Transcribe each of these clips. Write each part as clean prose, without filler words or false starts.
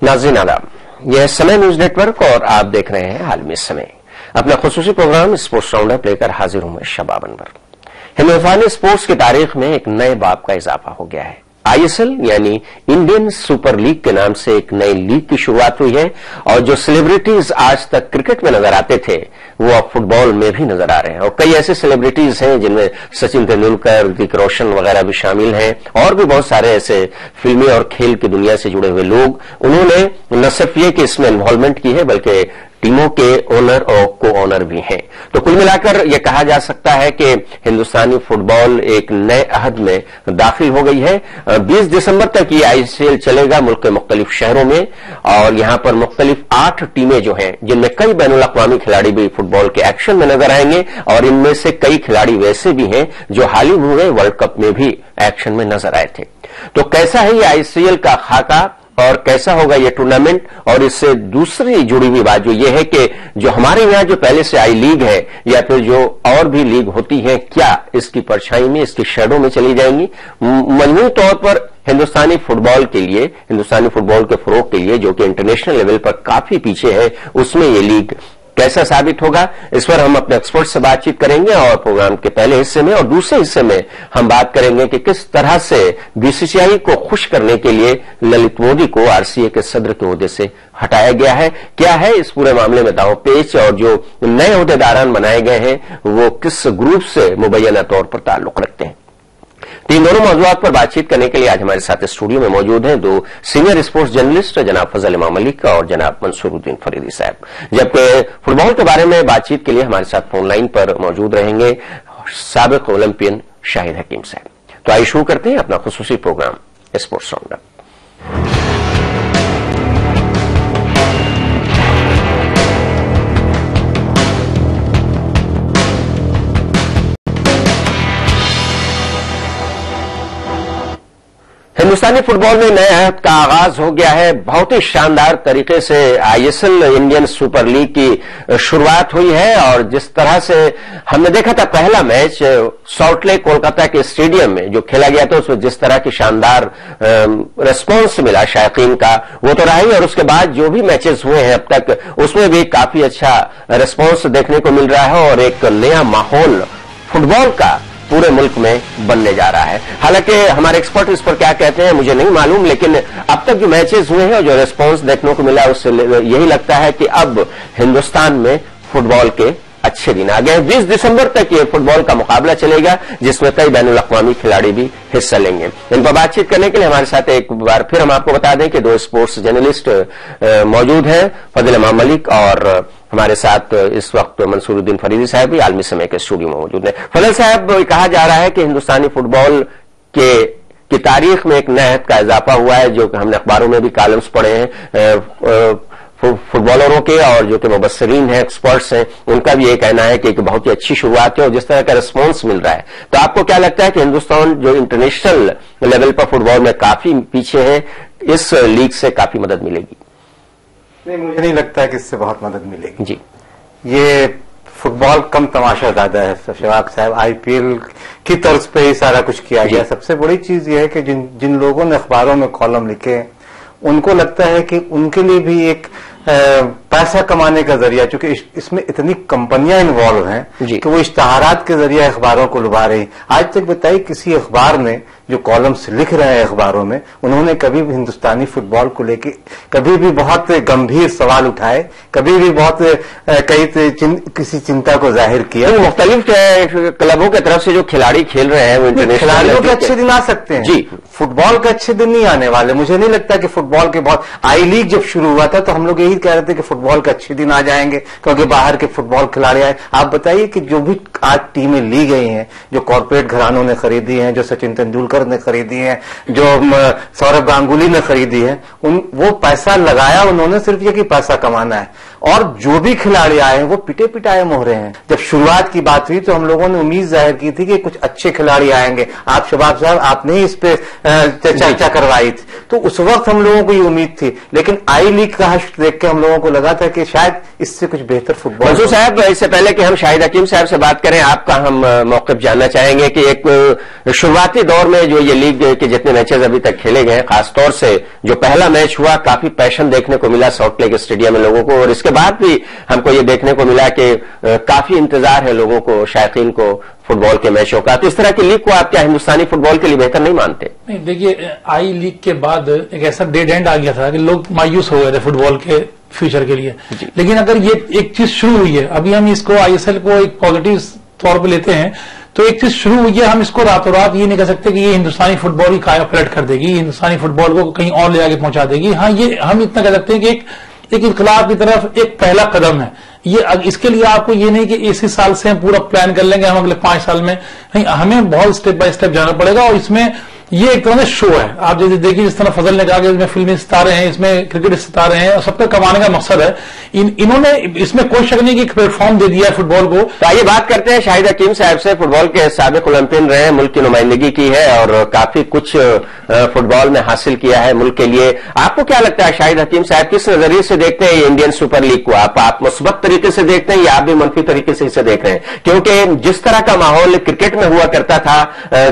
नाज़रीन आदाब, यह समय न्यूज नेटवर्क और आप देख रहे हैं आलमी समय। अपना खुसूसी प्रोग्राम स्पोर्ट्स राउंड अप लेकर हाजिर हूं मैं शबाब अनवर। हिंदुस्तानी स्पोर्ट्स की तारीख में एक नए बाब का इजाफा हो गया है। आईएसएल यानी इंडियन सुपर लीग के नाम से एक नई लीग की शुरुआत हुई है और जो सेलिब्रिटीज आज तक क्रिकेट में नजर आते थे वो अब फुटबॉल में भी नजर आ रहे हैं। और कई ऐसे सेलिब्रिटीज हैं जिनमें सचिन तेंदुलकर, ऋतिक रोशन वगैरह भी शामिल हैं और भी बहुत सारे ऐसे फिल्मी और खेल की दुनिया से जुड़े हुए लोग। उन्होंने न सिर्फ ये कि इसमें इन्वॉल्वमेंट की है बल्कि टीमों के ओनर और को ओनर भी हैं। तो कुल मिलाकर यह कहा जा सकता है कि हिंदुस्तानी फुटबॉल एक नए अहद में दाखिल हो गई है। 20 दिसंबर तक ये आईएसएल चलेगा मुल्क के मुख्तलिफ शहरों में और यहां पर मुख्तलिफ 8 टीमें जो हैं जिनमें कई बैनुल अक़वामी खिलाड़ी भी फुटबॉल के एक्शन में नजर आएंगे और इनमें से कई खिलाड़ी वैसे भी हैं जो हाल ही हुए वर्ल्ड कप में भी एक्शन में नजर आए थे। तो कैसा है ये आईएसएल का खाका और कैसा होगा ये टूर्नामेंट, और इससे दूसरी जुड़ी हुई बात जो ये है कि जो हमारे यहां जो पहले से आई लीग है या फिर जो और भी लीग होती है क्या इसकी परछाई में, इसकी शैडो में चली जाएंगी। मजमूई तौर पर हिंदुस्तानी फुटबॉल के लिए, हिंदुस्तानी फुटबॉल के फरोग के लिए जो कि इंटरनेशनल लेवल पर काफी पीछे है, उसमें ये लीग कैसा साबित होगा, इस पर हम अपने एक्सपर्ट से बातचीत करेंगे। और प्रोग्राम के पहले हिस्से में और दूसरे हिस्से में हम बात करेंगे कि किस तरह से बीसीसीआई को खुश करने के लिए ललित मोदी को आरसीए के सदर के ओहदे से हटाया गया है। क्या है इस पूरे मामले में दांव-पेच और जो नए ओहदेदारान बनाए गए हैं वो किस ग्रुप से मुबैना तौर पर ताल्लुक रखते हैं। तीन दोनों मौजूद पर बातचीत करने के लिए आज हमारे साथ स्टूडियो में मौजूद हैं दो सीनियर स्पोर्ट्स जर्नलिस्ट जनाब फजल इमाम मलिक और जनाब मंसूरुद्दीन फरीदी साहब, जबकि फुटबॉल के बारे में बातचीत के लिए हमारे साथ फोन लाइन पर मौजूद रहेंगे साबिक ओलंपियन शाहिद हकीम साहब। तो आइए शुरू करते हैं अपना खुसूसी प्रोग्राम स्पोर्ट्स राउंड अप। हिंदुस्तानी फुटबॉल में नए अहद का आगाज हो गया है। बहुत ही शानदार तरीके से आईएसएल इंडियन सुपर लीग की शुरुआत हुई है और जिस तरह से हमने देखा था पहला मैच सॉल्ट लेक कोलकाता के स्टेडियम में जो खेला गया था उसमें जिस तरह की शानदार रिस्पांस मिला शायकीन का वो तो रहा ही, और उसके बाद जो भी मैचेस हुए हैं अब तक उसमें भी काफी अच्छा रिस्पांस देखने को मिल रहा है और एक नया माहौल फुटबॉल का पूरे मुल्क में बनने जा रहा है। हालांकि हमारे एक्सपर्ट इस पर क्या कहते हैं मुझे नहीं मालूम, लेकिन अब तक जो मैचेस हुए हैं और जो रिस्पांस देखने को मिला उससे यही लगता है कि अब हिंदुस्तान में फुटबॉल के अच्छे दिन आ गए। 20 दिसंबर तक ये फुटबॉल का मुकाबला चलेगा जिसमें कई बैनुल अक़वामी खिलाड़ी भी हिस्सा लेंगे। इन पर बातचीत करने के लिए हमारे साथ एक बार फिर हम आपको बता दें कि दो स्पोर्ट्स जर्नलिस्ट मौजूद हैं, फजल इमाम मलिक और हमारे साथ इस वक्त मंसूरुद्दीन फरीदी साहब भी आलमी समय के स्टूडियो में मौजूद हैं। फजल साहब, कहा जा रहा है कि हिंदुस्तानी फुटबॉल की तारीख में एक नए अहद का इजाफा हुआ है, जो कि हमने अखबारों में भी कॉलम्स पढ़े हैं फुटबॉलरों के और जो कि मुबस्सिरीन हैं, एक्सपर्ट्स हैं, उनका भी ये कहना है कि एक बहुत ही अच्छी शुरुआत है और जिस तरह का रिस्पांस मिल रहा है तो आपको क्या लगता है कि हिंदुस्तान जो इंटरनेशनल लेवल पर फुटबॉल में काफी पीछे है, इस लीग से काफी मदद मिलेगी? नहीं, मुझे नहीं लगता है कि इससे बहुत मदद मिलेगी जी। ये फुटबॉल कम तमाशा ज्यादा है शबाब साहब, आईपीएल की तर्ज पे ही सारा कुछ किया गया। सबसे बड़ी चीज ये है कि जिन लोगों ने अखबारों में कॉलम लिखे उनको लगता है कि उनके लिए भी एक पैसा कमाने का जरिया, चूंकि इसमें इतनी कंपनियां इन्वॉल्व हैं कि वो इश्तहारात के जरिए अखबारों को लुभा रही। आज तक बताइए किसी अखबार ने जो कॉलम्स लिख रहे हैं अखबारों में उन्होंने कभी भी हिंदुस्तानी फुटबॉल को लेकर कभी भी बहुत गंभीर सवाल उठाए, कभी भी बहुत किसी चिंता को जाहिर किया? मुख्तलिफ क्लबों की तरफ से जो खिलाड़ी खेल रहे हैं वो इंटरनेशनल खिलाड़ियों के अच्छे दिन आ सकते हैं जी, फुटबॉल के अच्छे दिन नहीं आने वाले। मुझे नहीं लगता कि फुटबॉल के बहुत आई लीग जब शुरू हुआ था तो हम लोग यही कह रहे थे कि फुटबॉल के अच्छे दिन आ जाएंगे क्योंकि बाहर के फुटबॉल खिलाड़ी आए। आप बताइए कि जो भी आज टीमें ली गई हैं, जो कॉर्पोरेट घरानों ने खरीदी हैं, जो सचिन तेंदुलकर ने खरीदी हैं, जो सौरभ गांगुली ने खरीदी है, वो पैसा लगाया उन्होंने सिर्फ ये कि पैसा कमाना है, और जो भी खिलाड़ी आए हैं वो पिटे पिटाए मोहरे हैं। जब शुरुआत की बात हुई तो हम लोगों ने उम्मीद जाहिर की थी कि कुछ अच्छे खिलाड़ी आएंगे। आप शबाब साहब आपने इस पे चर्चा करवाई थी तो उस वक्त हम लोगों को ये उम्मीद थी, लेकिन आई लीग का हश्र देख के हम लोगों को लगा था कि शायद इससे कुछ बेहतर फुटबॉल। मंसूर साहब, इससे पहले कि हम शाहिद हकीम साहब से बात करें, کریں, آپ کا ہم موقف جاننا چاہیں گے کہ ایک شروعاتی دور میں جو یہ لیگ کے جتنے میچز ابھی تک کھیلے گئے, خاص طور سے جو پہلا میچ ہوا, کافی پیشن دیکھنے کو ملا سالٹ لیک اسٹیڈیم میں لوگوں کو, اور اس کے بعد بھی ہم کو یہ دیکھنے کو ملا کہ کافی انتظار ہے لوگوں کو, شائقین کو فٹ بال کے میچوں کا. تو اس طرح کی لیگ کو آپ کیا ہندوستانی فٹ بال کے لیے بہتر نہیں مانتے؟ نہیں, دیکھیے آئی لیگ کے بعد ایک ایسا ڈیڈ اینڈ آ گیا تھا کہ لوگ مایوس ہو گئے تھے فٹ بال کے فیوچر کے لیے. لیکن اگر یہ ایک چیز شروع ہوئی ہے, ابھی ہم اس کو آئی ایس ایل کو ایک پازیٹو طور پہ لیتے ہیں, تو ایک چیز شروع ہوئی ہے, ہم اس کو راتوں رات یہ نہیں کہہ سکتے کہ یہ ہندوستانی فٹ بال کی کایا پلٹ کر دے گی, ہندوستانی فٹ بال کو کہیں اور لے جا کے پہنچا دے گی. ہاں, یہ ہم اتنا کہہ سکتے ہیں کہ ایک انقلاب کی طرف ایک پہلا قدم ہے یہ. اس کے لیے آپ کو یہ نہیں کہ اسی سال سے ہم پورا پلان کر لیں گے ہم اگلے 5 سال میں, نہیں, ہمیں بہت اسٹیپ بائی اسٹیپ جانا پڑے گا. اور اس میں یہ ایک طرح سے شو ہے. آپ جیسے دیکھیے جس طرح فضل نے کہا کہ اس میں فلمی ستارے ہیں, اس میں کرکٹ ستارے ہیں, اور سب کا کمانے کا مقصد ہے. انہوں نے اس میں کوئی شک نہیں کہ ایک پلیٹ فارم دے دیا ہے فٹ بال کو. تو آئیے بات کرتے ہیں شاہد حکیم صاحب سے. فٹ بال کے سابق اولمپئن رہے ہیں, ملک کی نمائندگی کی ہے اور کافی کچھ فٹ بال میں حاصل کیا ہے ملک کے لیے. آپ کو کیا لگتا ہے شاہد حکیم صاحب, کس نظریے سے دیکھتے ہیں یہ انڈین سپر لیگ کو؟ آپ مثبت طریقے سے دیکھتے ہیں یا آپ بھی منفی طریقے سے اسے دیکھ رہے ہیں؟ کیونکہ جس طرح کا ماحول کرکٹ میں ہوا کرتا تھا,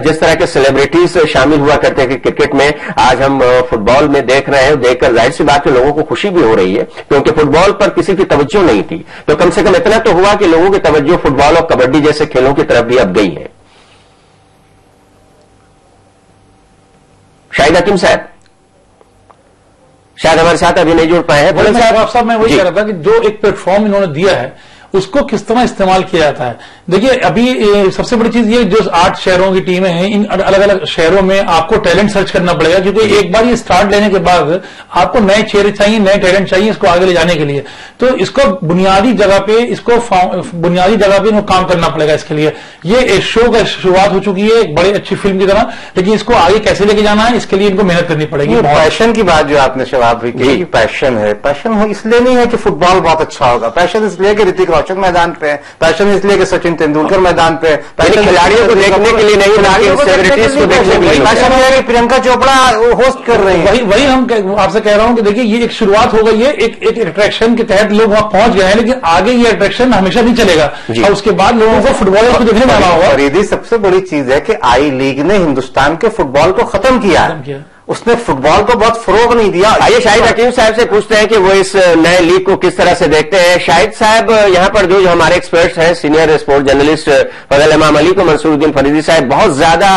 جس طرح کے سیلیبریٹیز شامل ہوا کرتے تھے کرکٹ میں, آج ہم فٹ بال میں دیکھ رہے ہیں. دیکھ کر ظاہر سی بات ہے لوگوں کو خوشی بھی ہو رہی ہے, کیونکہ فٹ بال پر کسی کی توجہ نہیں تھی. تو کم سے کم اتنا تو ہوا کہ لوگوں کی توجہ فٹ بال اور کبڈی جیسے کھیلوں کی طرف بھی اب گئی ہے. شاہد حکیم صاحب شاید ہمارے ساتھ ابھی نہیں جڑ پائے ہیں. صاحب میں وہی کہہ رہا تھا کہ جو ایک پلیٹ فارم انہوں نے دیا ہے اس کو کس طرح استعمال کیا جاتا ہے. دیکھیے ابھی سب سے بڑی چیز یہ جو 8 شہروں کی ٹیمیں ہیں, ان الگ الگ شہروں میں آپ کو ٹیلنٹ سرچ کرنا پڑے گا, کیونکہ ایک بار یہ سٹارٹ لینے کے بعد آپ کو نئے چہرے چاہیے, نئے ٹیلنٹ چاہیے اس کو آگے لے جانے کے لیے. تو اس کو بنیادی جگہ پہ ان کو کام کرنا پڑے گا. اس کے لیے یہ شو کا شروعات ہو چکی ہے ایک بڑی اچھی فلم کی طرح, لیکن اس کو آگے کیسے لے کے جانا ہے اس کے لیے ان کو محنت کرنی پڑے گی. پیشن کی بات جو آپ نے شباب بھی کی, پیشن ہے. پیشن اس لیے نہیں ہے کہ فٹ بال بہت اچھا ہوگا, پیشن اس لیے کہ رتک روشن میدان پہ ہے, پیشن اس لیے کہ سچن تندولکر میدان پہ, کھلاڑیوں کو دیکھنے کے لیے نہیں, پیشن ہے کہ پرینکا چوپڑا ہوسٹ کر رہے ہیں. وہی ہم آپ سے کہہ رہا ہوں کہ دیکھیے یہ ایک شروعات ہو گئی ہے, ایک اٹریکشن کے تحت لوگ وہاں پہنچ گئے ہیں, لیکن آگے یہ اٹریکشن ہمیشہ نہیں چلے گا, اور اس کے بعد لوگوں کو فٹ بال کو دیکھنے میں آنا ہوگا. فریدی سب سے بڑی چیز ہے کہ آئی لیگ نے ہندوستان کے فٹ بال کو ختم کیا, اس نے فٹ بال کو بہت فروغ نہیں دیا. آئیے شاہد حکیم صاحب سے پوچھتے ہیں کہ وہ اس نئے لیگ کو کس طرح سے دیکھتے ہیں. شاہد صاحب یہاں پر جو ہمارے ایکسپرٹس ہیں, سینئر اسپورٹ جرنلسٹ فضل امام علی کو منصور الدین فریدی صاحب بہت زیادہ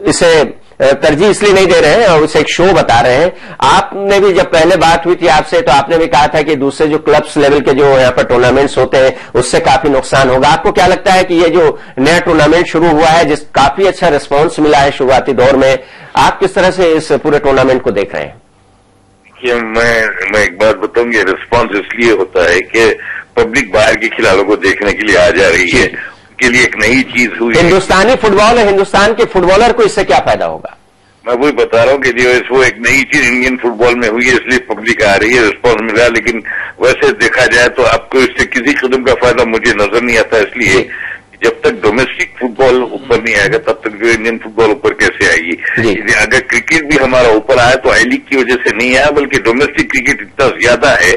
اسے ترجیح اس لیے نہیں دے رہے ہیں اور اسے ایک شو بتا رہے ہیں. آپ نے بھی جب پہلے بات ہوئی تھی آپ سے تو آپ نے بھی کہا تھا کہ دوسرے جو کلبس لیول کے جو یہاں پر ٹورنامنٹس ہوتے ہیں اس سے کافی نقصان ہوگا. آپ کو کیا لگتا ہے کہ یہ جو نیا ٹورنامنٹ شروع ہوا ہے جس کافی اچھا ریسپانس ملا ہے شروعاتی دور میں, آپ کس طرح سے اس پورے ٹورنامنٹ کو دیکھ رہے ہیں؟ میں ایک بات بتاؤں گی, ریسپانس اس لیے ہوتا ہے کہ پبلک باہر کے کھلاڑیوں کو دیکھنے کے لیے آ جا رہی ہے, کے لیے ایک نئی چیز ہوئی. ہندوستانی فٹ بال اور ہندوستان کے فٹ بالر کو اس سے کیا فائدہ ہوگا؟ میں وہی بتا رہا ہوں کہ وہ ایک نئی چیز انڈین فٹ بال میں ہوئی ہے, اس لیے پبلک آ رہی ہے, رسپانس ملا. لیکن ویسے دیکھا جائے تو آپ کو اس سے کسی قسم کا فائدہ مجھے نظر نہیں آتا, اس لیے جب تک ڈومیسٹک فٹ بال اوپر نہیں آئے گا تب تک جو انڈین فٹ بال اوپر کیسے آئے گی. اگر کرکٹ بھی ہمارا اوپر آیا تو آئی لیگ کی وجہ سے نہیں آیا, بلکہ ڈومیسٹک کرکٹ اتنا زیادہ ہے.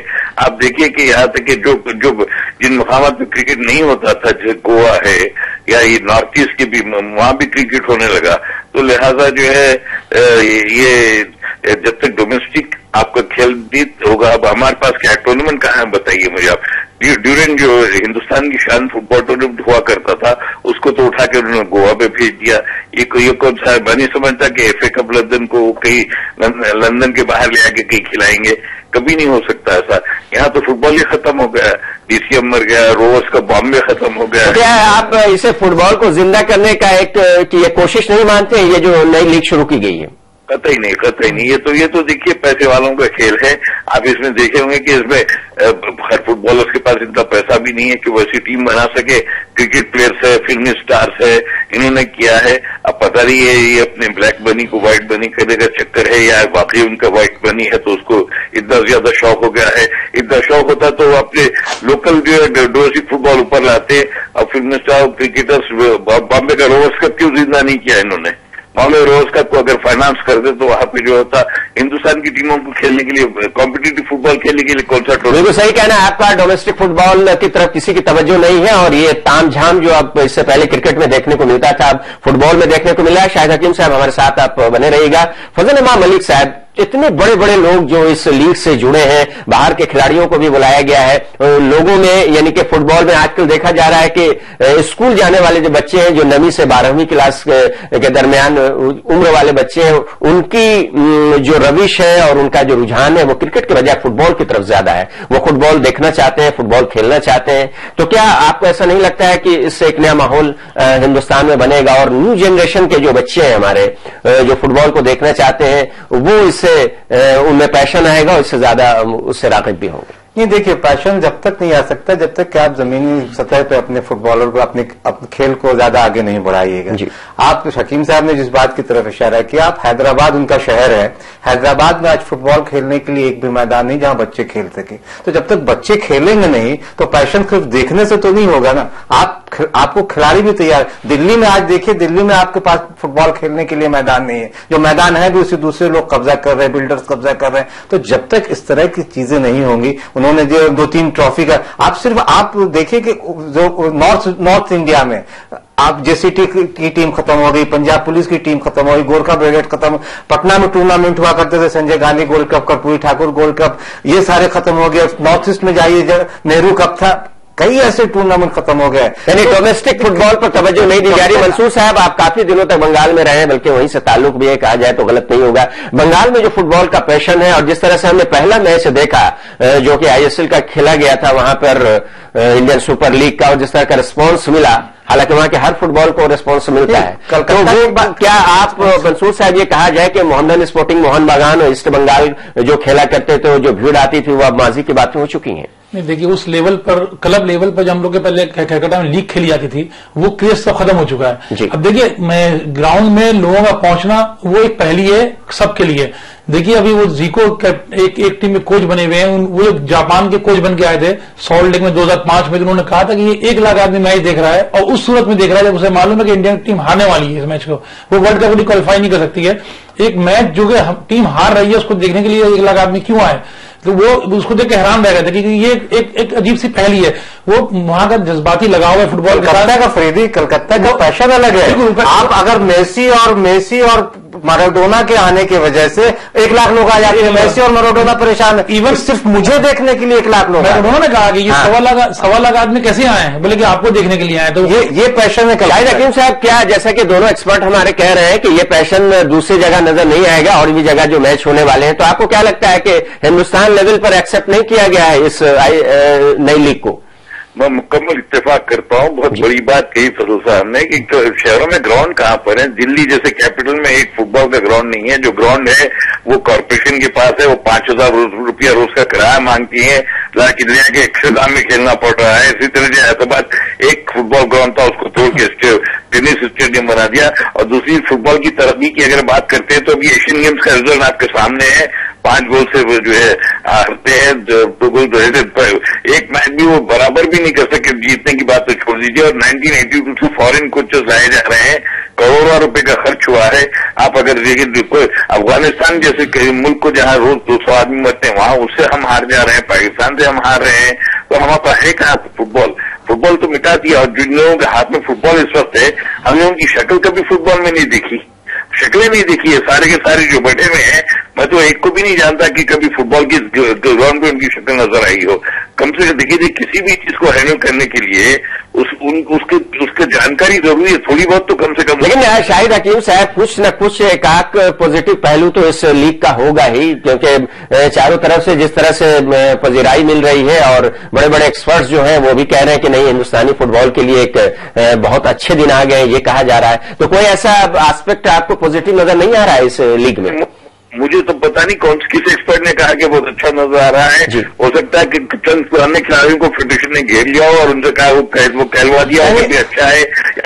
آپ دیکھیے کہ یہاں تک کہ جو جن مقامات پہ کرکٹ نہیں ہوتا تھا, جیسے گوا ہے یا یہ نارتھ ایسٹ کے بھی, وہاں بھی کرکٹ ہونے لگا. تو لہذا جو ہے یہ جب تک ڈومیسٹک آپ کا کھیل بھی ہوگا. اب ہمارے پاس کیا ٹورنامنٹ کہاں ہے بتائیے مجھے آپ. ڈیورنٹ جو ہندوستان کی شان فٹ بال ٹورنامنٹ ہوا کرتا تھا اس کو تو اٹھا کے انہوں نے گوا پہ بھیج دیا. یہ کون سا میں نہیں سمجھتا کہ ایف اے کپ لندن کو کہیں لندن کے باہر لے آ کے کہیں کھلائیں گے, کبھی نہیں ہو سکتا ایسا. یہاں تو فٹ بال ہی ختم ہو گیا, ڈی سی ایم مر گیا, روورز کا بامبے ختم ہو گیا. کیا آپ اسے فٹ بال کو زندہ کرنے کا ایک یہ کوشش نہیں مانتے ہیں, یہ جو نئی لیگ شروع کی گئی ہے؟ قطعی نہیں. یہ تو دیکھیے پیسے والوں کا کھیل ہے. آپ اس میں دیکھے ہوں گے کہ اس میں ہر فٹ بالرس کے پاس اتنا پیسہ بھی نہیں ہے کہ وہ ایسی ٹیم بنا سکے. کرکٹ پلیئرس ہے, فلمی سٹارز ہے, انہوں نے کیا ہے. اب پتہ نہیں ہے یہ اپنے بلیک بنی کو وائٹ بنی کرنے کا چکر ہے یا واقعی ان کا وائٹ بنی ہے تو اس کو اتنا زیادہ شوق ہو گیا ہے. اتنا شوق ہوتا تو وہ اپنے لوکل جو ہے ڈومیسٹک فٹ بال اوپر لاتے. اور فلمی سٹار کرکٹرس بامبے کا روورز کپ کیوں زندہ نہیں کیا انہوں نے؟ फॉलो रोज का को अगर फाइनेंस कर दे तो वहां पे जो होता हिंदुस्तान की टीमों को खेलने के लिए, कॉम्पिटिटिव फुटबॉल खेलने के लिए कौन सा टूर्नामेंट। बिल्कुल सही कहना है आपका, डोमेस्टिक फुटबॉल की तरफ किसी की तवज्जो नहीं है और ये तामझाम जो अब इससे पहले क्रिकेट में देखने को मिलता था अब फुटबॉल में देखने को मिला है। शाहिद हकीम साहब हमारे साथ आप बने रहिएगा। फजल इमाम मलिक साहब, इतने बड़े बड़े लोग जो इस लीग से जुड़े हैं, बाहर के खिलाड़ियों को भी बुलाया गया है, लोगों में यानी कि फुटबॉल में आजकल देखा जा रहा है कि स्कूल जाने वाले जो बच्चे हैं, जो 9वीं से 12वीं क्लास के दरमियान उम्र वाले बच्चे हैं, उनकी जो रविश है और उनका जो रुझान है वो क्रिकेट के बजाय फुटबॉल की तरफ ज्यादा है। वो फुटबॉल देखना चाहते हैं, फुटबॉल खेलना चाहते हैं। तो क्या आपको ऐसा नहीं लगता है कि इससे एक नया माहौल हिंदुस्तान में बनेगा और न्यू जनरेशन के जो बच्चे हैं हमारे, जो फुटबॉल को देखना चाहते हैं, वो इससे उनमें पैशन आएगा और इससे ज्यादा उससे राग़िब भी होंगे? नहीं, देखिए, पैशन जब तक नहीं आ सकता जब तक कि आप जमीनी सतह पे अपने फुटबॉलर को अपने खेल को ज्यादा आगे नहीं बढ़ाइएगा। आप हकीम साहब ने जिस बात की तरफ इशारा किया, आप हैदराबाद उनका शहर है, हैदराबाद में आज फुटबॉल खेलने के लिए एक भी मैदान नहीं जहां बच्चे खेल सके। तो जब तक बच्चे खेलेंगे नहीं तो पैशन सिर्फ देखने से तो नहीं होगा ना, आपको खिलाड़ी भी तैयार। दिल्ली में आज देखिए, दिल्ली में आपके पास फुटबॉल खेलने के लिए मैदान नहीं है, जो मैदान है भी उसे दूसरे लोग कब्जा कर रहे हैं, बिल्डर्स कब्जा कर रहे हैं। तो जब तक इस तरह की चीजें नहीं होंगी, उन्होंने जो 2-3 ट्रॉफी का, आप देखिए कि जो नॉर्थ इंडिया में आप जेसीटी की टीम खत्म हो गई, पंजाब पुलिस की टीम खत्म हो गई, गोरखा ब्रिगेड खत्म, पटना में टूर्नामेंट हुआ करते थे, Sanjay Gandhi gold cup, Karpoori Thakur gold cup, ये सारे खत्म हो गए। नॉर्थ ईस्ट में जाइए, नेहरू कप था, कई ऐसे टूर्नामेंट खत्म हो गए। यानी डोमेस्टिक फुटबॉल पर तवज्जो नहीं दी जा रही। मंसूर साहब, आप काफी दिनों तक बंगाल में रहे, बल्कि वहीं से ताल्लुक भी है, कहा जाए तो गलत नहीं होगा। बंगाल में जो फुटबॉल का पैशन है और जिस तरह से हमने पहला मैच देखा जो कि आईएसएल का खेला गया था वहां पर इंडियन सुपर लीग का, और जिस तरह का रिस्पॉन्स मिला, हालांकि वहां के हर फुटबॉल को रिस्पॉन्स मिलता है, तो वो क्या आप मंसूर साहब ये कहा जाए कि मोहम्मदन स्पोर्टिंग मोहन बागान और ईस्ट बंगाल जो खेला करते थे, जो भीड़ आती थी, वो अब माजी की बातें हो चुकी हैं? नहीं, देखिए, उस लेवल पर, क्लब लेवल पर जो हम लोग के पहले कलकत्ता में लीग खेली जाती थी, वो क्रेज सब खत्म हो चुका है। अब देखिए, मैं ग्राउंड में लोगों का पहुंचना वो एक पहली है सबके लिए। देखिए, अभी वो जीको एक टीम में कोच बने हुए हैं, वो जापान के कोच बन के आए थे सॉल्ट लेक में 2005 में। उन्होंने कहा था कि ये 1 लाख आदमी मैच देख रहा है और उस सूरत में देख रहा है जब उसे मालूम है कि इंडियन टीम हारने वाली है इस मैच को, वो वर्ल्ड कप क्वालिफाई नहीं कर सकती है। एक मैच जो कि टीम हार रही है उसको देखने के लिए 1 लाख आदमी क्यों आए? तो वो उसको देख के हैरान रह गए थे कि ये एक अजीब सी पहली है। वो वहां का जज्बाती लगाव है फुटबॉल कलकत्ता का पैशन अलग है। आप अगर मेसी और मैराडोना के आने की वजह से 1 लाख लोग आ जाते हैं, मेसी और मैराडोना परेशान है, इवन सिर्फ मुझे देखने के लिए 1 लाख लोग। उन्होंने कहा कि ये 1.25 लाख आदमी कैसे आए हैं, बोले कि आपको देखने के लिए आए। तो ये पैशन है। शाहिद हकीम साहब, क्या जैसा कि दोनों एक्सपर्ट हमारे कह रहे हैं कि ये पैशन दूसरी जगह नजर नहीं आएगा और भी जगह जो मैच होने वाले हैं, तो आपको क्या लगता है कि हिंदुस्तान लेवल पर एक्सेप्ट नहीं किया गया है इस नई लीग को? मैं मुकम्मल इत्तेफाक करता हूँ। बहुत बड़ी बात कही फजल साहब ने कि शहरों में ग्राउंड कहाँ पर है। दिल्ली जैसे कैपिटल में एक फुटबॉल का ग्राउंड नहीं है। जो ग्राउंड है वो कॉर्पोरेशन के पास है, वो 5,000 रुपया रोज का किराया मांगती है, लाके के अक्षरधाम में खेलना पड़ रहा है। इसी तरह जो हैदराबाद एक फुटबॉल ग्राउंड था उसको तोड़ के टेनिस स्टेडियम बना दिया। और दूसरी फुटबॉल की तरक्की की अगर बात करते हैं तो अभी एशियन गेम्स का रिजल्ट आपके सामने है। 5 गोल से वो जो है हारते हैं, 2 गोल तो एक मैच भी वो बराबर भी नहीं कर सके। जीतने की बात तो छोड़ दीजिए। और 1982 से फॉरेन कोचेस लाए जा रहे हैं, करोड़ों रुपए का खर्च हुआ है। आप अगर देखिए अफगानिस्तान जैसे मुल्क को जहां रोज 200 आदमी मरते हैं वहां उससे हम हार जा रहे हैं, पाकिस्तान से हम हार रहे हैं। तो हमारे पास है कहाँ फुटबॉल तो मिटा दिया। और जिन लोगों के हाथ में फुटबॉल इस वक्त है, हमने उनकी शक्ल कभी फुटबॉल में नहीं देखी, शक्लें नहीं देखी है। सारे के सारे जो बैठे हुए हैं, मैं तो एक को भी नहीं जानता कि कभी फुटबॉल की ग्राउंड पे उनकी शक्ल नजर आई हो। कम से कम देखिए, किसी भी चीज को हैंडल करने के लिए उसके जानकारी जरूरी है, थोड़ी बहुत तो कम से कम। लेकिन शाहिद हकीम साहब, कुछ न कुछ एक पॉजिटिव पहलू तो इस लीग का होगा ही, क्योंकि चारों तरफ से जिस तरह से पजीराई मिल रही है और बड़े बड़े एक्सपर्ट्स जो हैं वो भी कह रहे हैं कि नहीं, हिंदुस्तानी फुटबॉल के लिए एक बहुत अच्छे दिन आ गए, ये कहा जा रहा है। तो कोई ऐसा एस्पेक्ट आपको पॉजिटिव नजर नहीं आ रहा है इस लीग में? मुझे तो पता नहीं किस एक्सपर्ट ने कहा कि बहुत अच्छा नजर आ रहा है। हो सकता है कि चंद पुराने खिलाड़ियों को फेडरेशन ने घेर लिया हो और उनसे कहा वो कहलवा दिया हो कि अच्छा है।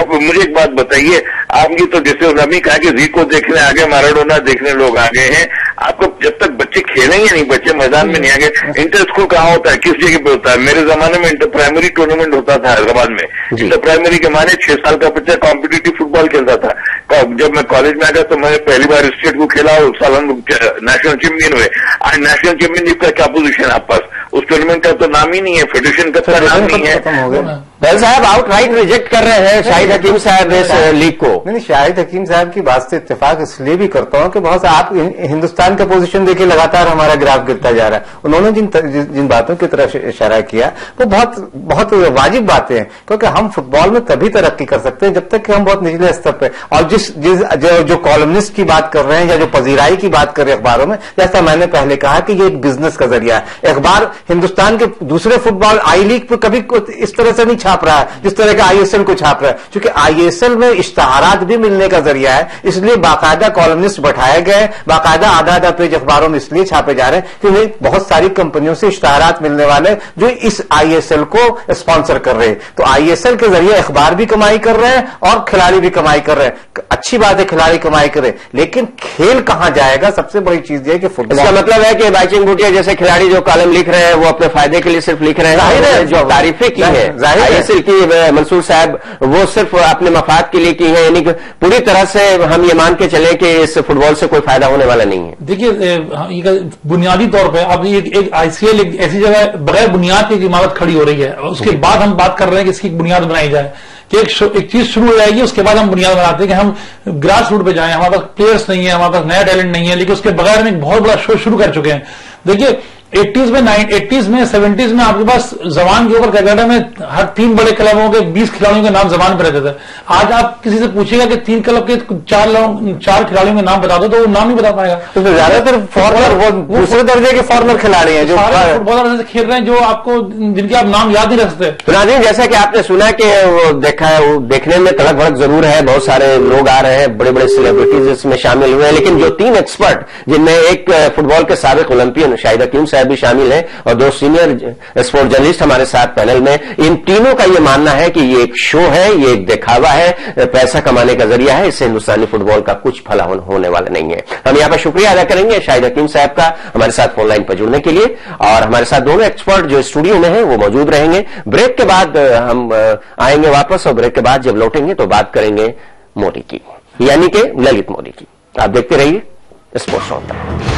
मुझे एक बात बताइए, आप ये तो जैसे रमी कहा कि जीको देखने आ गए, मैराडोना देखने लोग आ गए हैं। आपको जब तक बच्चे खेलेंगे नहीं, बच्चे मैदान में नहीं आ गए। इंटर स्कूल कहाँ होता है, किस जगह पे होता है? मेरे जमाने में इंटर प्राइमरी टूर्नामेंट होता था हैदराबाद में। इंटर प्राइमरी के माने 6 साल का बच्चा कॉम्पिटिटिव फुटबॉल खेलता था। जब मैं कॉलेज में आ गया तो मैंने पहली बार स्टेट को खेला और उस साल हम नेशनल चैंपियन हुए। आज नेशनल चैंपियनशिप का क्या पोजीशन है आपके पास? उस टूर्नामेंट का तो नाम ही नहीं है, फेडरेशन का तो नाम नहीं है। बैल साहब आउटराइट रिजेक्ट कर रहे हैं शाहिद हकीम साहब इस लीग को। नहीं, शाहिद हकीम साहब की बात से इत्तेफाक इसलिए भी करता हूं कि बहुत आप हिंदुस्तान का पोजीशन देखिए लगातार हमारा ग्राफ गिरता जा रहा है। उन्होंने जिन बातों की तरफ इशारा किया वो बहुत वाजिब बातें हैं, क्योंकि हम फुटबॉल में तभी तरक्की कर सकते हैं जब तक कि हम बहुत निचले स्तर पे, और जो कॉलमनिस्ट की बात कर रहे हैं या जो पजीराई की बात कर रहे हैं अखबारों में, जैसा मैंने पहले कहा कि ये एक बिजनेस का जरिया है। अखबार हिंदुस्तान के दूसरे फुटबॉल आई लीग पे कभी इस तरह से नहीं छाप रहा है जिस तरह का आईएसएल को छाप रहा है, क्योंकि आईएसएल में इश्तहारात भी मिलने का जरिया है, इसलिए बाकायदा कॉलमनिस्ट बैठाए गए, बाकायदा आधा पेज अखबारों में इसलिए छापे जा रहे हैं क्योंकि बहुत सारी कंपनियों से इश्तहारात मिलने वाले जो इस आईएसएल को स्पॉन्सर कर रहे हैं। तो आईएसएल के जरिए अखबार भी कमाई कर रहे हैं और खिलाड़ी भी कमाई कर रहे हैं। अच्छी बात है खिलाड़ी कमाई करे, लेकिन खेल कहां जाएगा? सबसे बड़ी चीज ये कि फुटबॉल, इसका मतलब है कि बाइचिंग भूटिया जैसे खिलाड़ी जो कॉलम लिख रहे हैं वो अपने फायदे के लिए सिर्फ लिख रहे हैं। जो तारीफें की है आईएसएल की मंसूर साहब, वो सिर्फ अपने मफाद के लिए की है, यानी कि पूरी तरह से हम ये मान के चले कि इस फुटबॉल से कोई फायदा होने वाला नहीं है। देखिए बुनियादी तौर पर अब एक आईसीएल एक ऐसी जगह बगैर बुनियाद की इमारत खड़ी हो रही है, उसके बाद हम बात कर रहे हैं कि इसकी बुनियाद बनाई जाए, कि एक चीज शुरू हो जाएगी उसके बाद हम बुनियाद बनाते हैं कि हम ग्रास रूट पे जाएं। हमारे पास प्लेयर्स नहीं है, हमारे पास नया टैलेंट नहीं है, लेकिन उसके बगैर हम एक बहुत बड़ा शो शुरू कर चुके हैं। देखिए 80s में 70s में आपके पास जबान के ऊपर कनाडा में हर 3 बड़े क्लबों के 20 खिलाड़ियों के नाम जबान पर रहते थे। आज आप किसी से पूछेगा कि 3 क्लब के 4 खिलाड़ियों के नाम बता दो तो वो नाम नहीं बता पाएगा। तो ज्यादातर फॉरनर, वो दूसरे दर्जे के फॉरनर खिलाड़ी हैं जो फुटबॉलर से खेल रहे हैं, जो आपको जिनके आप नाम याद नहीं रख सकते। नाज़रीन, जैसा कि आपने सुना कि वो देखा है, वो देखने में तड़क भड़क जरूर है, बहुत सारे लोग आ रहे हैं, बड़े बड़े सेलिब्रिटीज इसमें शामिल हुए हैं, लेकिन जो 3 एक्सपर्ट जिनमें एक फुटबॉल के साबिक ओलंपियन शाहिद हकीम साहब भी शामिल हैं और 2 सीनियर स्पोर्ट जर्नलिस्ट हमारे साथ पैनल में, इन तीनों का ये मानना है कि ये एक शो है, ये एक दिखावा है, पैसा कमाने का जरिया है, इससे हिंदुस्तानी फुटबॉल का कुछ भला होने वाला नहीं है। हम यहां पर शुक्रिया अदा करेंगे शाहिद हकीम साहब का हमारे साथ फोन लाइन पर जुड़ने के लिए, और हमारे साथ दोनों एक्सपर्ट जो स्टूडियो में हैं वो मौजूद रहेंगे। ब्रेक के बाद हम आएंगे वापस, और ब्रेक के बाद जब लौटेंगे तो बात करेंगे मोदी की, यानी कि ललित मोदी की। आप देखते रहिए स्पोर्ट्स राउंडअप।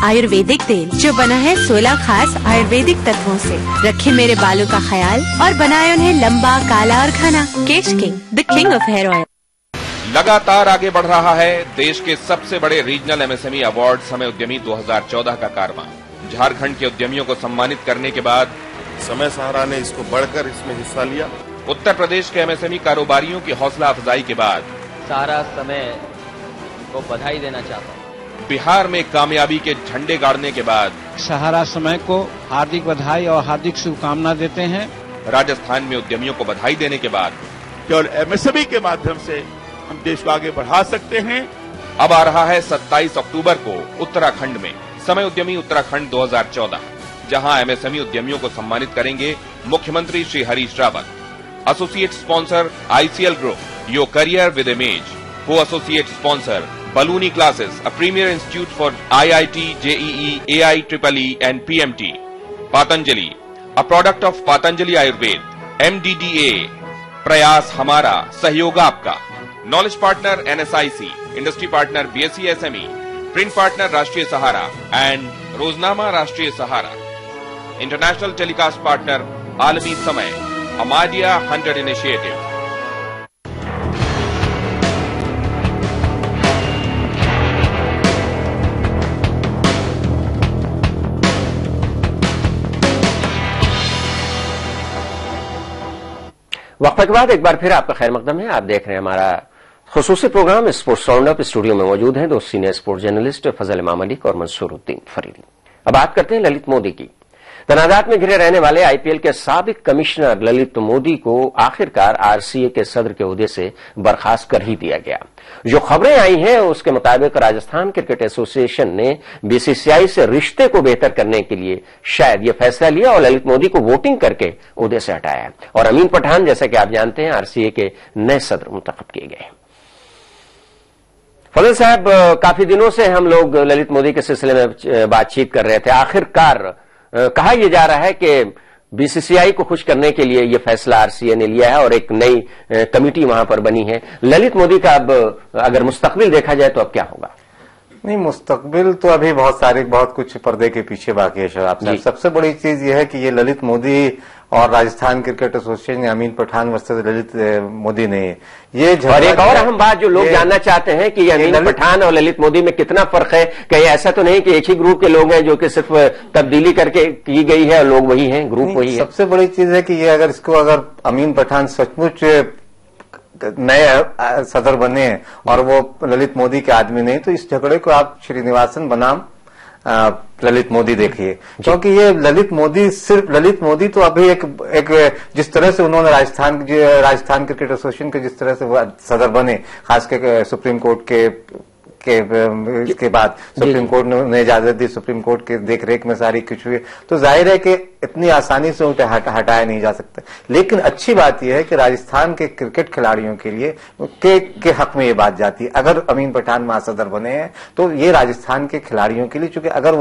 आयुर्वेदिक तेल जो बना है 16 खास आयुर्वेदिक तत्वों से, रखे मेरे बालों का ख्याल और बनाए उन्हें लंबा, काला और घना। Kesh king, the king of hair oil. लगातार आगे बढ़ रहा है देश के सबसे बड़े रीजनल एमएसएमई अवार्ड समय उद्यमी 2014 का कारवां। झारखंड के उद्यमियों को सम्मानित करने के बाद समय सहारा ने इसको बढ़कर इसमें हिस्सा लिया। उत्तर प्रदेश के एमएसएमई कारोबारियों की हौसला अफजाई के बाद सारा समय को बधाई देना चाहता हूँ। बिहार में कामयाबी के झंडे गाड़ने के बाद सहारा समय को हार्दिक बधाई और हार्दिक शुभकामना देते हैं। राजस्थान में उद्यमियों को बधाई देने के बाद केवल एमएसएमई के माध्यम से हम देश को आगे बढ़ा सकते हैं। अब आ रहा है 27 अक्टूबर को उत्तराखंड में समय उद्यमी उत्तराखंड 2014, जहां एमएसएमई उद्यमियों को सम्मानित करेंगे मुख्यमंत्री Shri Harish Rawat. Associate sponsor ICL group, your career with image. को associate sponsor Baluni Classes, a premier institute for IIT, JEE, AIEEE and PMT. Patanjali, a product of Patanjali Ayurved. MDDA, प्रयास हमारा, सहयोग आपका। Knowledge partner NSIC, industry partner BSc SME, print partner राष्ट्रीय सहारा and रोजनामा राष्ट्रीय सहारा। International telecast partner आलमी समय, Ahmadiyya 100 Initiative। वक्फे के बाद एक बार फिर आपका खैर मकदम है। आप देख रहे हैं हमारा खुसूसी प्रोग्राम स्पोर्ट्स राउंडअप। स्टूडियो में मौजूद हैं 2 सीनियर स्पोर्ट्स जर्नलिस्ट फजल इमाम मलिक और मंसूरुद्दीन फरीदी। अब बात करते हैं ललित मोदी की। तनाजात में घिरे रहने वाले आईपीएल के साबिक कमिश्नर ललित मोदी को आखिरकार आरसीए के सदर के ओहदे से बर्खास्त कर ही दिया गया। जो खबरें आई हैं उसके मुताबिक राजस्थान क्रिकेट एसोसिएशन ने बीसीसीआई से रिश्ते को बेहतर करने के लिए शायद यह फैसला लिया और ललित मोदी को वोटिंग करके ओहदे से हटाया, और अमीन पठान जैसा कि आप जानते हैं आरसीए के नए सदर मुंतखब किए गए। फजल साहब, काफी दिनों से हम लोग ललित मोदी के सिलसिले में बातचीत कर रहे थे। आखिरकार कहा यह जा रहा है कि बीसीसीआई को खुश करने के लिए यह फैसला आरसीए ने लिया है और एक नई कमेटी वहां पर बनी है। ललित मोदी का अब अगर मुस्तकबिल देखा जाए तो अब क्या होगा? नहीं, मुस्तकबिल तो अभी बहुत कुछ पर्दे के पीछे बाकी है शराब साहब। सबसे बड़ी चीज यह है कि ये ललित मोदी और राजस्थान क्रिकेट एसोसिएशन या अमीन पठान वर्सेस ललित मोदी ने ये और एक और अहम बात जो लोग जानना चाहते हैं कि अमीन पठान और ललित मोदी में कितना फर्क है। कहीं ऐसा तो नहीं कि एक ही ग्रुप के लोग हैं जो कि सिर्फ तब्दीली करके की गई है और लोग वही हैं, ग्रुप वही है? सबसे बड़ी चीज है कि ये अगर अमीन पठान सचमुच नए सदर बने हैं और वो ललित मोदी के आदमी नहीं, तो इस झगड़े को आप श्रीनिवासन बनाम ललित मोदी देखिए, क्योंकि ये ललित मोदी तो अभी एक जिस तरह से उन्होंने राजस्थान क्रिकेट एसोसिएशन के जिस तरह से वो सदर बने, खासकर सुप्रीम कोर्ट के बाद सुप्रीम कोर्ट ने उन्हें इजाजत दी, सुप्रीम कोर्ट के देखरेख में सारी कुछ हुई, तो जाहिर है कि इतनी आसानी से उन्हें हटाया नहीं जा सकता। लेकिन अच्छी बात यह है कि राजस्थान के क्रिकेट खिलाड़ियों के लिए के हक में ये बात जाती है। अगर अमीन पठान महासदर बने हैं तो ये राजस्थान के खिलाड़ियों के लिए, चूंकि अगर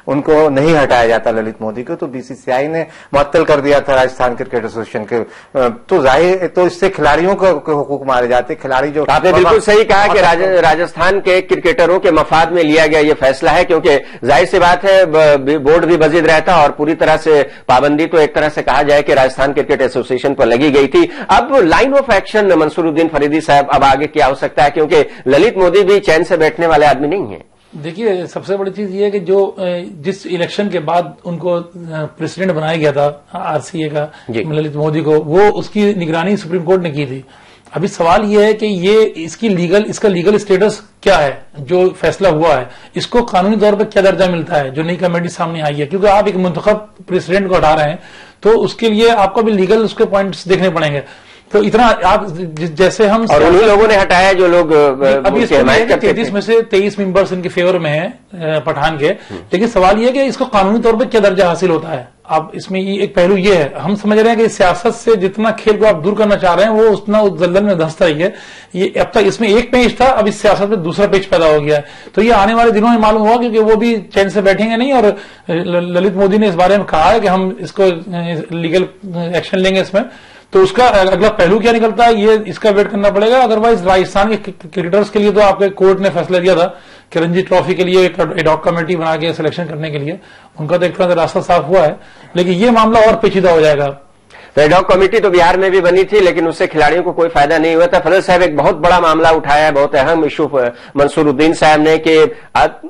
उनको नहीं हटाया जाता ललित मोदी को, तो बीसीसीआई ने मुअत्तल कर दिया था राजस्थान क्रिकेट एसोसिएशन के, तो जाहिर तो इससे खिलाड़ियों के हुकूक मारे जाते। खिलाड़ी जो आपने बिल्कुल सही कहा कि राजस्थान के क्रिकेटरों के मफाद में लिया गया ये फैसला है, क्योंकि जाहिर सी बात है बोर्ड भी बजीद रहता और पूरी तरह से पाबंदी तो एक तरह से कहा जाए कि राजस्थान क्रिकेट एसोसिएशन पर लगी गई थी। अब लाइन ऑफ एक्शन मंसूरुद्दीन फरीदी साहब, अब आगे क्या हो सकता है, क्योंकि ललित मोदी भी चैन से बैठने वाले आदमी नहीं है। देखिए, सबसे बड़ी चीज ये है कि जो जिस इलेक्शन के बाद उनको प्रेसिडेंट बनाया गया था आरसीए का ललित मोदी को, वो उसकी निगरानी सुप्रीम कोर्ट ने की थी। अभी सवाल यह है कि ये इसका लीगल स्टेटस क्या है, जो फैसला हुआ है इसको कानूनी तौर पर क्या दर्जा मिलता है, जो नई कमेटी सामने आई है। क्योंकि आप एक मुंतखब प्रेसिडेंट को हटा रहे हैं तो उसके लिए आपको भी लीगल उसके पॉइंट्स देखने पड़ेंगे। तो इतना आप जैसे हम और उन्हीं लोगों ने हटाया जो लोग अभी इसमें 33 में से 23 मेंबर्स इनके फेवर में हैं पठान के। लेकिन सवाल यह है कि इसको कानूनी तौर पर क्या दर्जा हासिल होता है। अब इसमें एक पहलू ये है, हम समझ रहे हैं कि सियासत से जितना खेल को आप दूर करना चाह रहे हैं वो उतना उस दलदल में धंसता ही है। ये अब तक इसमें एक पेज था, अब इस सियासत में दूसरा पेज पैदा हो गया है। तो ये आने वाले दिनों में मालूम हुआ, क्योंकि वो भी चैन से बैठेंगे नहीं। और ललित मोदी ने इस बारे में कहा है कि हम इसको लीगल एक्शन लेंगे इसमें, तो उसका अगला पहलू क्या निकलता है ये इसका वेट करना पड़ेगा। अदरवाइज राजस्थान के क्रिकेटर्स के लिए तो आपके कोर्ट ने फैसला दिया था कि रणजी ट्रॉफी के लिए एक एडॉक कमेटी बना के सिलेक्शन करने के लिए उनका तो एक तरह से रास्ता साफ हुआ है, लेकिन ये मामला और पेचीदा हो जाएगा। तो एडॉक कमेटी तो बिहार में भी बनी थी, लेकिन उससे खिलाड़ियों को कोई फायदा नहीं हुआ था। फजल साहब, एक बहुत बड़ा मामला उठाया है, बहुत अहम इशू मंसूरुद्दीन साहब ने, कि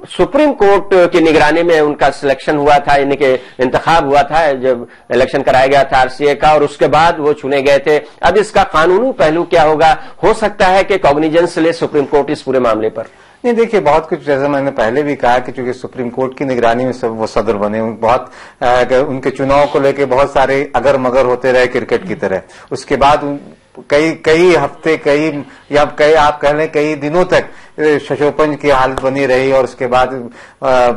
सुप्रीम कोर्ट की निगरानी में उनका सिलेक्शन हुआ था, यानी कि इंतखाब हुआ था जब इलेक्शन कराया गया था आरसीए का, और उसके बाद वो चुने गए थे। अब इसका कानूनी पहलू क्या होगा? हो सकता है कि कॉग्निजेंस ले सुप्रीम कोर्ट इस पूरे मामले पर? नहीं, देखिए, बहुत कुछ जैसे मैंने पहले भी कहा कि चूंकि सुप्रीम कोर्ट की निगरानी में सब वो सदर बने, बहुत उनके चुनाव को लेके बहुत सारे अगर मगर होते रहे क्रिकेट की तरह। उसके बाद कई हफ्ते आप कह लें कई दिनों तक शशोपंज की हालत बनी रही, और उसके बाद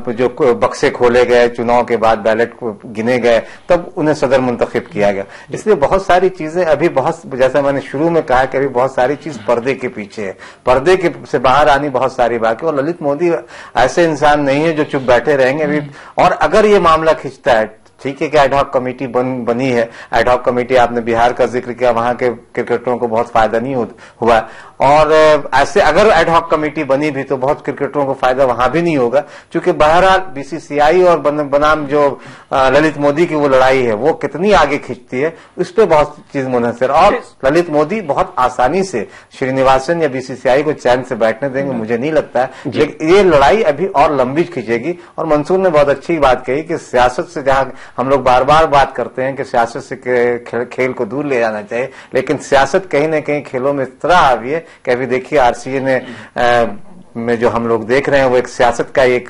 जो बक्से खोले गए चुनाव के बाद, बैलेट को गिने गए, तब उन्हें सदर मुंतखब किया गया। इसलिए बहुत सारी चीजें अभी जैसा मैंने शुरू में कहा कि अभी बहुत सारी चीज पर्दे के पीछे है, पर्दे के से बाहर आनी बहुत सारी बाकी। और ललित मोदी ऐसे इंसान नहीं है जो चुप बैठे रहेंगे अभी। और अगर ये मामला खिंचता है, ठीक है कि एडहॉक कमेटी बनी है, एडहॉक कमेटी, आपने बिहार का जिक्र किया, वहां के क्रिकेटरों को बहुत फायदा नहीं हुआ, और ऐसे अगर एडहॉक कमेटी बनी भी तो बहुत क्रिकेटरों को फायदा वहां भी नहीं होगा, क्योंकि बहरहाल बीसीसीआई और बनाम जो ललित मोदी की वो लड़ाई है वो कितनी आगे खींचती है उस पर बहुत चीज मुनहसर। और ललित मोदी बहुत आसानी से श्रीनिवासन या बीसीसीआई को चैन से बैठने देंगे, मुझे नहीं लगता है। लेकिन ये लड़ाई अभी और लंबी खींचेगी। और मंसूर ने बहुत अच्छी बात कही कि सियासत से, जहां हम लोग बार बार बात करते हैं कि सियासत से खेल को दूर ले जाना चाहिए, लेकिन सियासत कहीं न कहीं खेलों में इस तरह हावी है कि अभी देखिए आरसीए ने में जो हम लोग देख रहे हैं वो एक सियासत का एक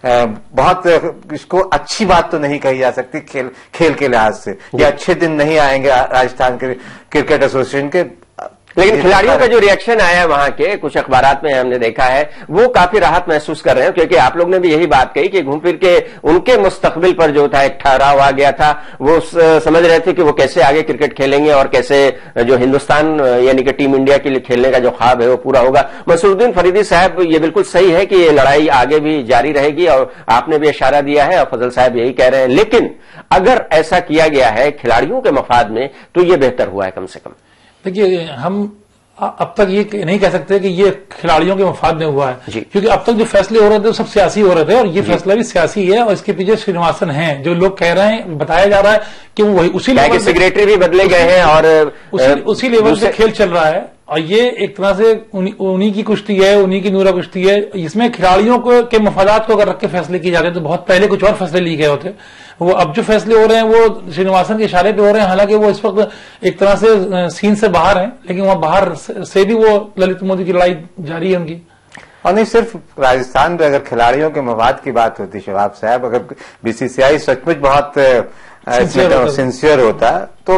बहुत, इसको अच्छी बात तो नहीं कही जा सकती खेल के लिहाज से। ये अच्छे दिन नहीं आएंगे राजस्थान के क्रिकेट एसोसिएशन के। लेकिन खिलाड़ियों का जो रिएक्शन आया है वहां के कुछ अखबारात में हमने देखा है, वो काफी राहत महसूस कर रहे हैं, क्योंकि आप लोग ने भी यही बात कही कि घूम फिर के उनके मुस्तकबिल पर जो था एक ठहराव आ गया था। वो समझ रहे थे कि वो कैसे आगे क्रिकेट खेलेंगे और कैसे जो हिंदुस्तान यानी कि टीम इंडिया के लिए खेलने का जो ख्वाब है वो पूरा होगा। मंसूरुद्दीन फरीदी साहब, ये बिल्कुल सही है कि ये लड़ाई आगे भी जारी रहेगी और आपने भी इशारा दिया है और फजल साहब यही कह रहे हैं, लेकिन अगर ऐसा किया गया है खिलाड़ियों के मफाद में तो ये बेहतर हुआ है कम से कम। देखिए, हम अब तक ये नहीं कह सकते कि ये खिलाड़ियों के मफाद में हुआ है, क्योंकि अब तक जो फैसले हो रहे थे वो सब सियासी हो रहे थे और ये फैसला भी सियासी है। और इसके पीछे श्रीनिवासन हैं, जो लोग कह रहे हैं, बताया जा रहा है कि वो वही उसी लेवल सेक्रेटरी भी बदले गए हैं और उसी लेवल से खेल चल रहा है। और ये एक तरह से उन्हीं की कुश्ती है, उन्हीं की नूरा कुश्ती है। इसमें खिलाड़ियों के मफादात को अगर रख के फैसले किए जाते हैं तो बहुत पहले कुछ और फैसले लिए गए होते। वो अब जो फैसले हो रहे हैं वो श्रीनिवासन के इशारे पे हो रहे हैं, हालांकि वो इस वक्त एक तरह से सीन से बाहर हैं, लेकिन वहां बाहर से भी वो ललित मोदी की लड़ाई जारी है उनकी। और नहीं सिर्फ राजस्थान में, अगर खिलाड़ियों के मवाद की बात होती शबाब साहब, अगर बीसीसीआई सचमुच बहुत सिंसियर होता तो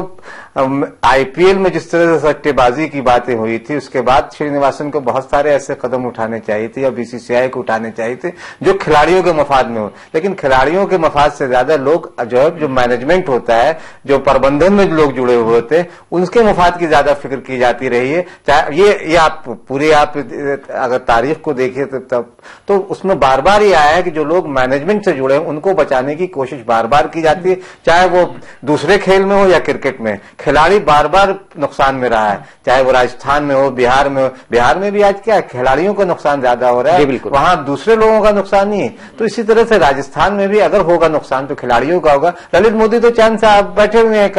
आईपीएल में जिस तरह से सट्टेबाजी की बातें हुई थी उसके बाद श्रीनिवासन को बहुत सारे ऐसे कदम उठाने चाहिए थे या बीसीसीआई को उठाने चाहिए थे जो खिलाड़ियों के मफाद में हो। लेकिन खिलाड़ियों के मफाद से ज्यादा लोग जो मैनेजमेंट होता है, जो प्रबंधन में लोग जुड़े हुए होते हैं, उनके मफाद की ज्यादा फिक्र की जाती रही है। चाहे ये आप पूरे अगर तारीख को देखिए तब तो उसमें बार बार ये आया है कि जो लोग मैनेजमेंट से जुड़े हैं उनको बचाने की कोशिश बार बार की जाती है, चाहे वो दूसरे खेल में हो या क्रिकेट में। खिलाड़ी बार बार नुकसान में रहा है, चाहे वो राजस्थान में हो, बिहार में हो। बिहार में भी आज क्या है, खिलाड़ियों का नुकसान ज्यादा हो रहा है, वहां दूसरे लोगों का नुकसान नहीं है। तो इसी तरह से राजस्थान में भी अगर होगा नुकसान तो खिलाड़ियों का होगा। ललित मोदी तो चैन से आप बैठे हुए हैं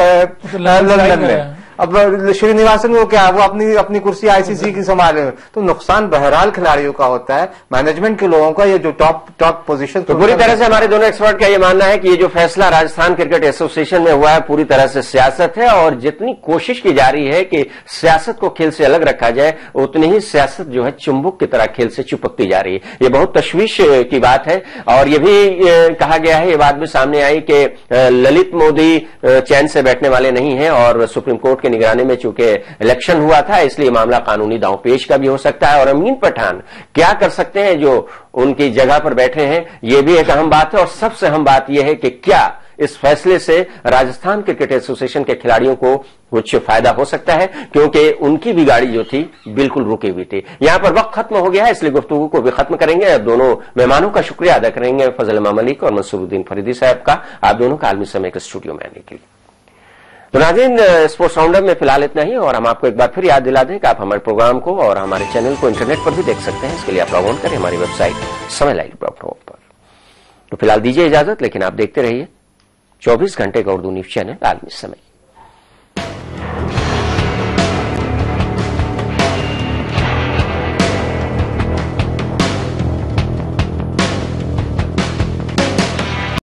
लंदन में, अब श्रीनिवासन को क्या, वो अपनी कुर्सी आईसीसी की संभाले, तो नुकसान बहरहाल खिलाड़ियों का होता है, मैनेजमेंट के लोगों का। ये जो टॉप पोजीशन, तो पूरी तरह से हमारे दोनों एक्सपर्ट का ये मानना है कि ये जो फैसला राजस्थान क्रिकेट एसोसिएशन में हुआ है पूरी तरह से सियासत है, और जितनी कोशिश की जा रही है कि सियासत को खेल से अलग रखा जाए, उतनी ही सियासत जो है चुंबक की तरह खेल से चिपकती जा रही है। ये बहुत तशवीश की बात है। और ये भी कहा गया है, ये बात भी सामने आई कि ललित मोदी चैन से बैठने वाले नहीं है और सुप्रीम कोर्ट निगरानी में चूंकि इलेक्शन हुआ था इसलिए मामला कानूनी दांवपेच का भी हो सकता है। और अमीन पठान क्या कर सकते हैं जो उनकी जगह पर बैठे हैं, यह भी एक अहम बात है। और सबसे अहम बात यह है कि क्या इस फैसले से राजस्थान क्रिकेट एसोसिएशन के खिलाड़ियों को कुछ फायदा हो सकता है, क्योंकि उनकी भी गाड़ी जो थी बिल्कुल रुकी हुई थी। यहां पर वक्त खत्म हो गया है, इसलिए गुफ्तगू को भी खत्म करेंगे। दोनों मेहमानों का शुक्रिया अदा करेंगे, फजल इमाम मलिक और मंसूरुद्दीन फरीदी साहब का, आप दोनों का आलमी समय के स्टूडियो में आने के लिए। तो नाज़रीन, स्पोर्ट्स राउंडअप में फिलहाल इतना ही, और हम आपको एक बार फिर याद दिला दें कि आप हमारे प्रोग्राम को और हमारे चैनल को इंटरनेट पर भी देख सकते हैं। इसके लिए आप लॉग ऑन करें हमारी वेबसाइट समयलाइव.com पर। तो फिलहाल दीजिए इजाजत, लेकिन आप देखते रहिए 24 घंटे का उर्दू न्यूज चैनल आलमी समय।